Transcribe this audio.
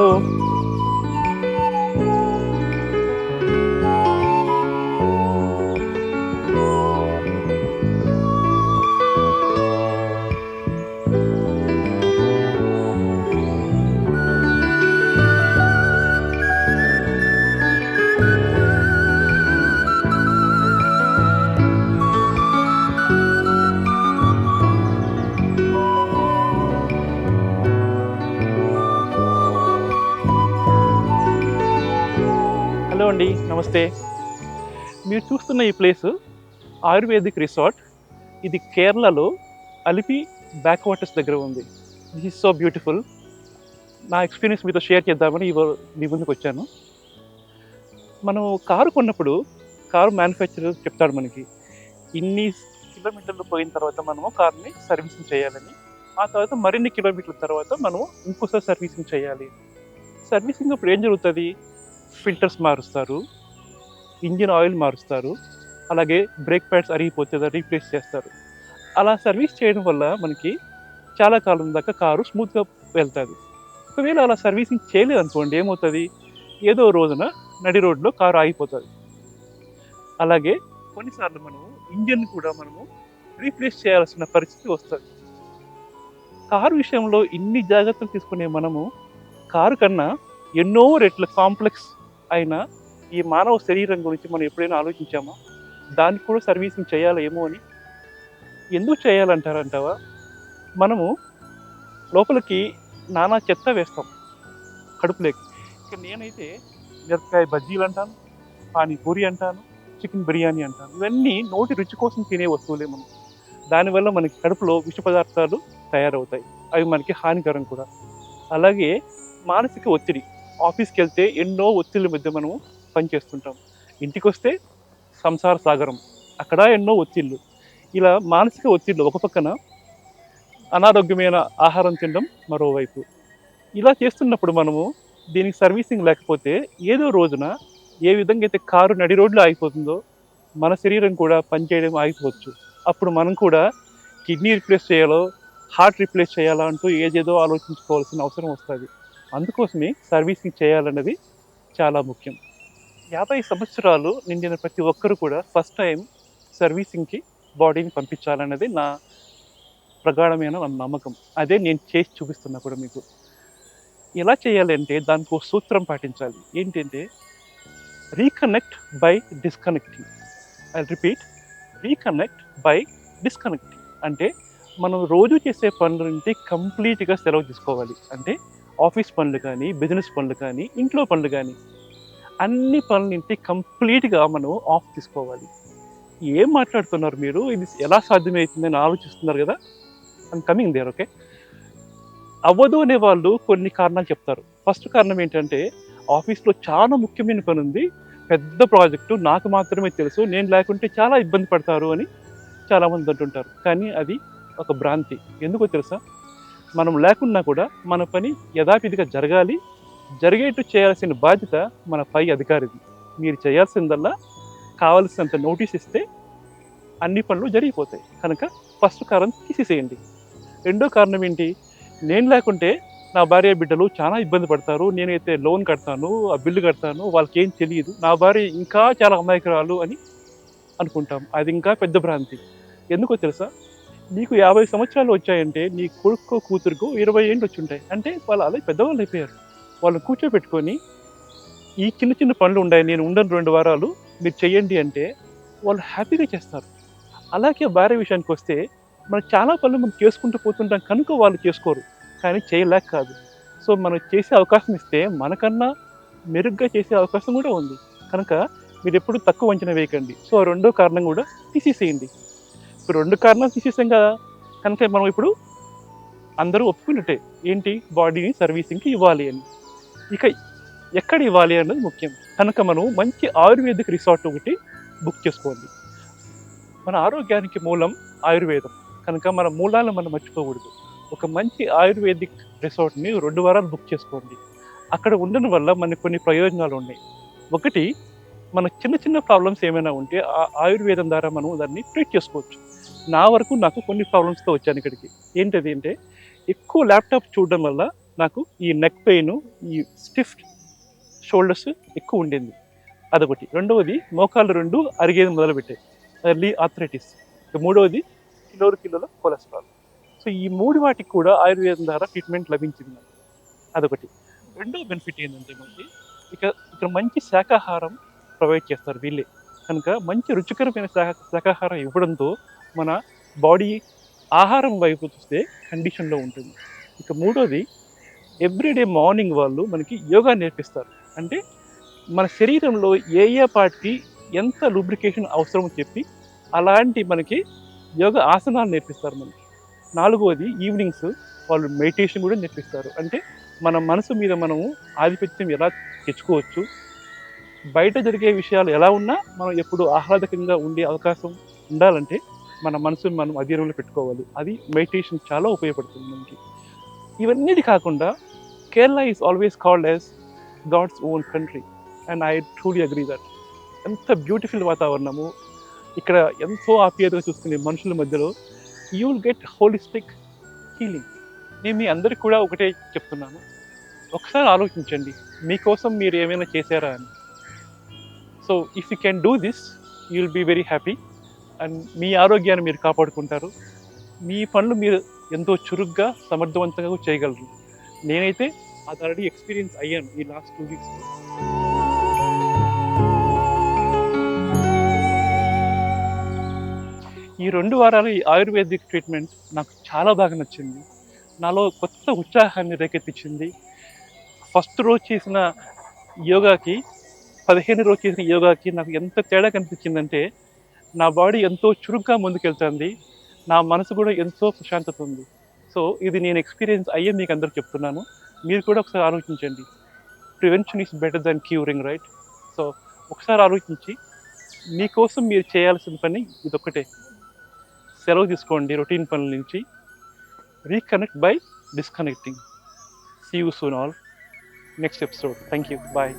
Hello అండి, నమస్తే. మీరు చూస్తున్న ఈ ప్లేసు ఆయుర్వేదిక్ రిసార్ట్. ఇది కేరళలో అలిపి బ్యాక్ వాటర్స్ దగ్గర ఉంది. This is so beautiful. నా ఎక్స్పీరియన్స్ మీతో షేర్ చేద్దామని మీ ముందుకు వచ్చాను. మనం కారు కొన్నప్పుడు కారు మ్యానుఫ్యాక్చరర్ చెప్తాడు మనకి, ఇన్ని కిలోమీటర్లు పోయిన తర్వాత మనము కార్ని సర్వీసింగ్ చేయాలని, ఆ తర్వాత మరిన్ని కిలోమీటర్ల తర్వాత మనము ఇంకోసారి సర్వీసింగ్ చేయాలి. సర్వీసింగ్ అప్పుడు ఏం జరుగుతుంది? ఫిల్టర్స్ మారుస్తారు, ఇంజిన్ ఆయిల్ మారుస్తారు, అలాగే బ్రేక్ ప్యాడ్స్ అరిగిపోతే రీప్లేస్ చేస్తారు. అలా సర్వీస్ చేయడం వల్ల మనకి చాలా కాలం దాకా కారు స్మూత్గా వెళ్తుంది. ఒకవేళ అలా సర్వీసింగ్ చేయలేదు అనుకోండి, ఏమవుతుంది? ఏదో రోజున నడి రోడ్లో కారు ఆగిపోతుంది. అలాగే కొన్నిసార్లు మనము ఇంజిన్ కూడా మనము రీప్లేస్ చేయాల్సిన పరిస్థితి వస్తుంది. కారు విషయంలో ఇన్ని జాగ్రత్తలు తీసుకునే మనము కారు కన్నా ఎన్నో రెట్ల కాంప్లెక్స్ అయిన ఈ మానవ శరీరం గురించి మనం ఎప్పుడైనా ఆలోచించామా? దానికి కూడా సర్వీసింగ్ చేయాలా ఏమో అని. ఎందుకు చేయాలంటారంటావా? మనము లోపలికి నానా చెత్త వేస్తాం కడుపులోకి. ఇక నేనైతే మిరపకాయ బజ్జీలు అంటాను, పానీపూరి అంటాను, చికెన్ బిర్యానీ అంటాను. ఇవన్నీ నోటి రుచి కోసం తినే వస్తువులే మనం. దానివల్ల మనకి కడుపులో విష పదార్థాలు తయారవుతాయి, అవి మనకి హానికరం కూడా. అలాగే మానసిక ఒత్తిడి. ఆఫీస్కి వెళ్తే ఎన్నో ఒత్తిళ్ళ మధ్య మనము పనిచేస్తుంటాం. ఇంటికి వస్తే సంసార సాగరం, అక్కడ ఎన్నో ఒత్తిళ్ళు. ఇలా మానసిక ఒత్తిళ్ళు ఒక పక్కన, అనారోగ్యమైన ఆహారం తినడం మరోవైపు. ఇలా చేస్తున్నప్పుడు మనము దీనికి సర్వీసింగ్ లేకపోతే ఏదో రోజున ఏ విధంగా అయితే కారు నడి రోడ్లో ఆగిపోతుందో మన శరీరం కూడా పనిచేయడం ఆగిపోవచ్చు. అప్పుడు మనం కూడా కిడ్నీ రిప్లేస్ చేయాలో, హార్ట్ రిప్లేస్ చేయాలా అంటూ ఏదేదో ఆలోచించుకోవాల్సిన అవసరం వస్తుంది. అందుకోసమే సర్వీసింగ్ చేయాలన్నది చాలా ముఖ్యం. 50 సంవత్సరాలు నిండిన ప్రతి ఒక్కరు కూడా ఫస్ట్ టైం సర్వీసింగ్కి బాడీని పంపించాలన్నది నా ప్రగాఢమైన నమ్మకం. అదే నేను చేసి చూపిస్తున్నా కూడా మీకు. ఎలా చేయాలి అంటే దానికి ఒక సూత్రం పాటించాలి. ఏంటంటే reconnect by disconnecting. I repeat, reconnect by disconnecting. అంటే మనం రోజు చేసే పనుల నుండి కంప్లీట్గా సెలవు తీసుకోవాలి. అంటే ఆఫీస్ పనులు కానీ, బిజినెస్ పనులు కానీ, ఇంట్లో పనులు కానీ, అన్ని పనుల నుండి కంప్లీట్గా మనం ఆఫ్ తీసుకోవాలి. ఏం మాట్లాడుతున్నారు మీరు? ఇది ఎలా సాధ్యమవుతుందని ఆలోచిస్తున్నారు కదా? I'm coming there. ఓకే, అవ్వదు అనే వాళ్ళు కొన్ని కారణాలు చెప్తారు. ఫస్ట్ కారణం ఏంటంటే, ఆఫీస్లో చాలా ముఖ్యమైన పని ఉంది, పెద్ద ప్రాజెక్టు, నాకు మాత్రమే తెలుసు, నేను లేకుంటే చాలా ఇబ్బంది పడతారు అని చాలామంది అంటుంటారు. కానీ అది ఒక భ్రాంతి. ఎందుకో తెలుసా? మనం లేకున్నా కూడా మన పని యథావిధిగా జరగాలి. జరిగేట్టు చేయాల్సిన బాధ్యత మన పై అధికారిది. మీరు చేయాల్సిందల్లా కావలసినంత నోటీస్ ఇస్తే అన్ని పనులు జరిగిపోతాయి. కనుక ఫస్ట్ కారణం తీసేసేయండి. రెండో కారణం ఏంటి? నేను లేకుంటే నా భార్య బిడ్డలు చాలా ఇబ్బంది పడతారు, నేనైతే లోన్ కడతాను, ఆ బిల్లు కడతాను, వాళ్ళకి ఏం తెలియదు, నా భార్య ఇంకా చాలా అమాయకురాలు అని అనుకుంటాం. అది ఇంకా పెద్ద భ్రాంతి. ఎందుకో తెలుసా? నీకు 50 సంవత్సరాలు వచ్చాయంటే నీ కొడుకో కూతురుకో 20 ఏళ్ళు వచ్చి ఉంటాయి. అంటే వాళ్ళు అలా పెద్దవాళ్ళు అయిపోయారు. వాళ్ళు కూర్చోబెట్టుకొని ఈ చిన్న చిన్న పనులు ఉన్నాయి, నేను ఉండను 2 వారాలు, మీరు చెయ్యండి అంటే వాళ్ళు హ్యాపీగా చేస్తారు. అలాగే భార్య విషయానికి వస్తే, మనం చాలా పనులు మనం చేసుకుంటూ పోతుంటాం కనుక వాళ్ళు చేసుకోరు, కానీ చేయలేక కాదు. సో మనం చేసే అవకాశం ఇస్తే మనకన్నా మెరుగ్గా చేసే అవకాశం కూడా ఉంది. కనుక మీరు ఎప్పుడు తక్కువ అంచనా వేయకండి. సో రెండో కారణం కూడా తీసేసేయండి. ఇప్పుడు 2 కారణాలు తీసేసాం కదా, కనుక మనం ఇప్పుడు అందరూ ఒప్పుకున్నట్టే. ఏంటి? బాడీని సర్వీసింగ్కి ఇవ్వాలి అని. ఇక ఎక్కడ ఇవ్వాలి అన్నది ముఖ్యం. కనుక మనం మంచి ఆయుర్వేదిక్ రిసార్ట్ ఒకటి బుక్ చేసుకోండి. మన ఆరోగ్యానికి మూలం ఆయుర్వేదం కనుక మన మూలాలను మనం మర్చిపోకూడదు. ఒక మంచి ఆయుర్వేదిక్ రిసార్ట్ని 2 వారాలు బుక్ చేసుకోండి. అక్కడ ఉండడం వల్ల మనకు కొన్ని ప్రయోజనాలు ఉన్నాయి. ఒకటి, మన చిన్న చిన్న ప్రాబ్లమ్స్ ఏమైనా ఉంటే ఆయుర్వేదం ద్వారా మనం దాన్ని ట్రీట్ చేసుకోవచ్చు. నా వరకు నాకు కొన్ని ప్రాబ్లమ్స్తో వచ్చాను ఇక్కడికి. ఏంటది అంటే, ఎక్కువ ల్యాప్టాప్ చూడడం వల్ల నాకు ఈ నెక్ పెయిన్, ఈ స్టిఫ్ షోల్డర్స్ ఎక్కువ ఉండింది. అదొకటి. రెండవది మోకాళ్ళు 2 అరిగేది మొదలుపెట్టాయి. Early arthritis. ఇక మూడవది కిలోల కొలెస్ట్రాల్. సో ఈ 3 వాటికి కూడా ఆయుర్వేదం ద్వారా ట్రీట్మెంట్ లభించింది నాకు. అదొకటి. రెండో బెనిఫిట్ ఏంటంటే మనకి ఇక్కడ మంచి శాకాహారం ప్రొవైడ్ చేస్తారు వీళ్ళే. కనుక మంచి రుచికరమైన శాకాహారం ఇవ్వడంతో మన బాడీ ఆహారం వైపు చూస్తే కండిషన్‌లో ఉంటుంది. ఇక మూడోది ఎవ్రీడే మార్నింగ్ వాళ్ళు మనకి యోగా నేర్పిస్తారు. అంటే మన శరీరంలో ఏ పార్ట్‌కి ఎంత లూబ్రికేషన్ అవసరమో చెప్పి అలాంటి మనకి యోగా ఆసనాలు నేర్పిస్తారు మనకి. నాలుగోది ఈవినింగ్స్ వాళ్ళు మెడిటేషన్ కూడా నేర్పిస్తారు. అంటే మన మనసు మీద మనము ఆధిపత్యం ఎలా తెచ్చుకోవచ్చు, బయట జరిగే విషయాలు ఎలా ఉన్నా మనం ఎప్పుడు ఆహ్లాదకంగా ఉండే అవకాశం ఉండాలంటే మన మనసుని మనం అధీనంలో పెట్టుకోవాలి. అది మెడిటేషన్ చాలా ఉపయోగపడుతుంది మనకి. ఇవన్నిటి కాకుండా Kerala is always called as God's own country and I truly agree that. ఎంత బ్యూటిఫుల్ వాతావరణము, ఇక్కడ ఎంతో ఆప్యాయతగా చూసుకునే మనుషుల మధ్యలో you will get holistic healing. నేను మీ అందరికి కూడా ఒకటే చెప్తున్నాను, ఒకసారి ఆలోచించండి మీకోసం మీరు ఏమైనా చేశారా అని. So if you can do this you will be very happy and మీ ఆరోగ్యాన్ని మీరు కాపాడుకుంటారు. మీ పనులు మీరు ఎంతో చురుగ్గా సమర్థవంతంగా చేయగలరు. నేనైతే అది ఆల్రెడీ ఎక్స్పీరియన్స్ అయ్యాను ఈ లాస్ట్ 2 వీక్స్. ఈ 2 వారాలు ఈ ఆయుర్వేదిక్ ట్రీట్మెంట్ నాకు చాలా బాగా నచ్చింది. నాలో కొత్త ఉత్సాహాన్ని రేకెత్తించింది. ఫస్ట్ రోజు చేసిన యోగాకి 15 రోజు చేసిన యోగాకి నాకు ఎంత తేడా కనిపించిందంటే నా బాడీ ఎంతో చురుగ్గా ముందుకెళ్తుంది. నా మనసు కూడా ఎంతో ప్రశాంతత ఉంది. సో ఇది నేను ఎక్స్పీరియన్స్ అయ్యే మీకు అందరికి చెప్తున్నాను. మీరు కూడా ఒకసారి ఆలోచించండి. Prevention is better than curing, right? So ఒకసారి ఆలోచించి మీకోసం మీరు చేయాల్సిన పని ఇదొక్కటే. సెలవు తీసుకోండి రొటీన్ పనుల నుంచి. Reconnect by disconnecting. See you soon all. Next episode. Thank you. Bye.